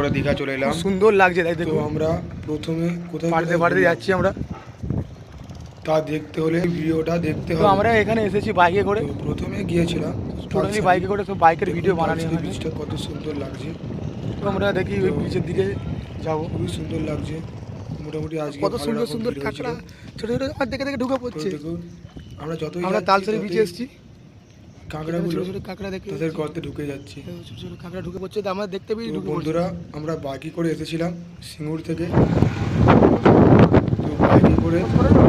আমরা দীঘা চলে এলাম। সুন্দর লাগছে তাই দেখো। আমরা প্রথমে কোথায় পাড়তে যাচ্ছি আমরা, তা দেখতে হলে ভিডিওটা দেখতে তো হবে। আমরা এখানে এসেছি বাইকে করে, প্রথমে গিয়েছিলাম টোটালি বাইকে করে, সব বাইকের ভিডিও বানানো হয়। বীজটা কত সুন্দর লাগছে, তো আমরা দেখি ওই বিচের দিকে যাবো। খুবই সুন্দর লাগছে। মোটামুটি আজকে কত সুন্দর সুন্দর কাঁকড়া ছোট ছোট আমার দেখে দেখে ঢুকে পড়ছে। আমরা তালসারি বিচে এসেছি, কাঁকড়াগুলো ছোট ছোট কাঁকড়া দেখে তাদের গর্তে ঢুকে যাচ্ছে। ছোট ছোট কাঁকড়া ঢুকে পড়ছে, তো আমরা দেখতে পেয়ে ঢুকে পড়ছি। বন্ধুরা আমরা বাইকে করে এসেছিলাম সিঙ্গুর থেকে, তো বাইকে করে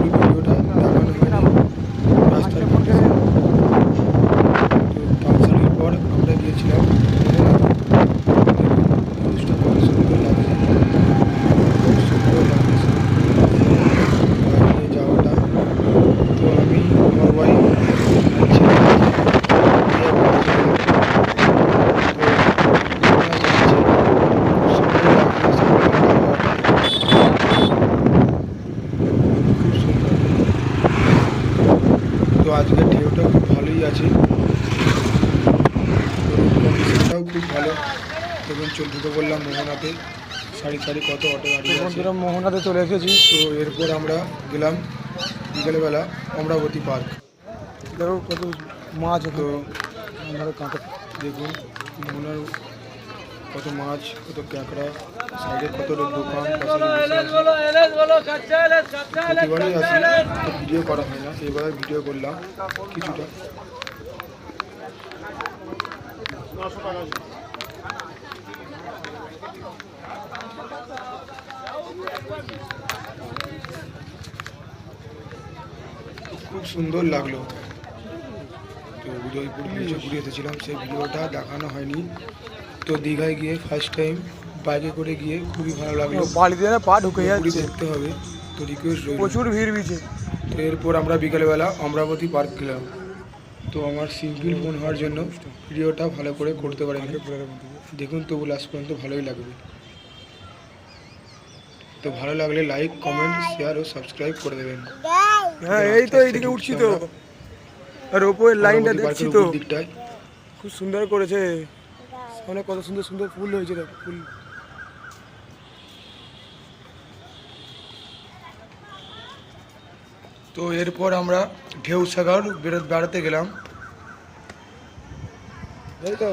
ভিডিওটা দেখানো হয়নি রাস্তার মধ্যে। তো তালসারির পর আমরা গিয়েছিলাম জিনিসটা কত সুন্দর লাগছে, খুব সুন্দর লাগছে বাইকে যাওয়াটা। তো আমি আমার ওয়াইফ তো আজকের ঢেউটা খুব ভালোই আছে, কন্ডিশনটাও খুব ভালো। দেখুন ঢুকে পড়লাম মোহনাতে, সারি সারি কত অটো গাড়ি আছে। বন্ধুরা মোহনাতে চলে এসেছি। তো এরপর আমরা গেলাম বিকেলবেলা অমরাবতী পার্ক। দেখো কত মাছ, তো আমরা কাঁকড়া দেখুন মোহনার কত মাছ, কত কাঁকড়া, সাইডে কত দোকান। প্রতিবারই আসি তো ভিডিও করা হয় না, এবার ভিডিও করলাম কিছুটা। খুব সুন্দর লাগলো। তো উদয়পুর বিচে ঘুরে এসেছিলাম, সেই ভিডিওটা দেখানো হয়নি। তো দীঘায় গিয়ে ফার্স্ট টাইম বাইকে করে গিয়ে খুবই ভালো লাগলো। বাড়িতে না পা ঢুকে যাচ্ছে, দেখতে হবে, তো রিকোয়েস্ট রইল। প্রচুর ভিড় বিচে। তো এরপর আমরা বিকেলবেলা অমরাবতী পার্ক গেলাম। তো আমার সিম্পল ফোন হওয়ার জন্য ভিডিওটা ভালো করে করতে পারিনি, দেখুন তবু লাস্ট পর্যন্ত ভালোই লাগবে। তো ভালো লাগলে লাইক, কমেন্ট, শেয়ার ও সাবস্ক্রাইব করে দেবেন। হ্যাঁ এই তো এইদিকে উঠছি তো, আর ওপরের লাইনটা দেখছি তো, দিকটায় খুব সুন্দর করেছে। অনেক কত সুন্দর সুন্দর ফুল হয়েছে, ফুল। তো এরপর আমরা ঢেউ সাগর বেড়াতে গেলাম। এই তো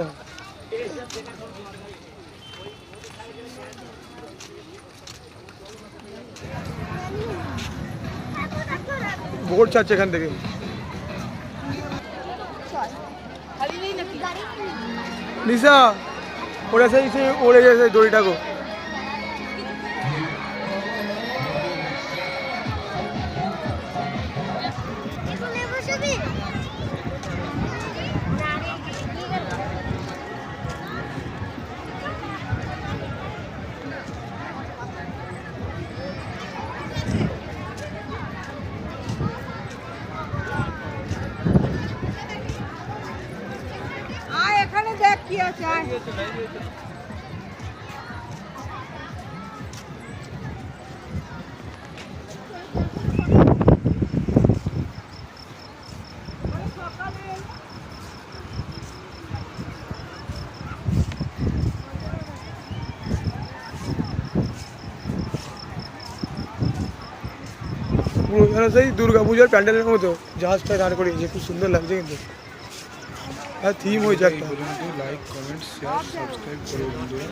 বোট ছাড়ছে এখান থেকে। নিশা ওরা সেই ওড়ে গেছে দড়িটাকে। এখানে দেখ কি আছে। পুরো যেন সেই দুর্গা পূজার প্যান্ডেলের মতো জাহাজটা দাঁড় করিয়েছে, খুব সুন্দর লাগছে কিন্তু। আর থিম হয়েছে একটা। লাইক, কমেন্ট, শেয়ার, সাবস্ক্রাইব করে বন্ধুরা।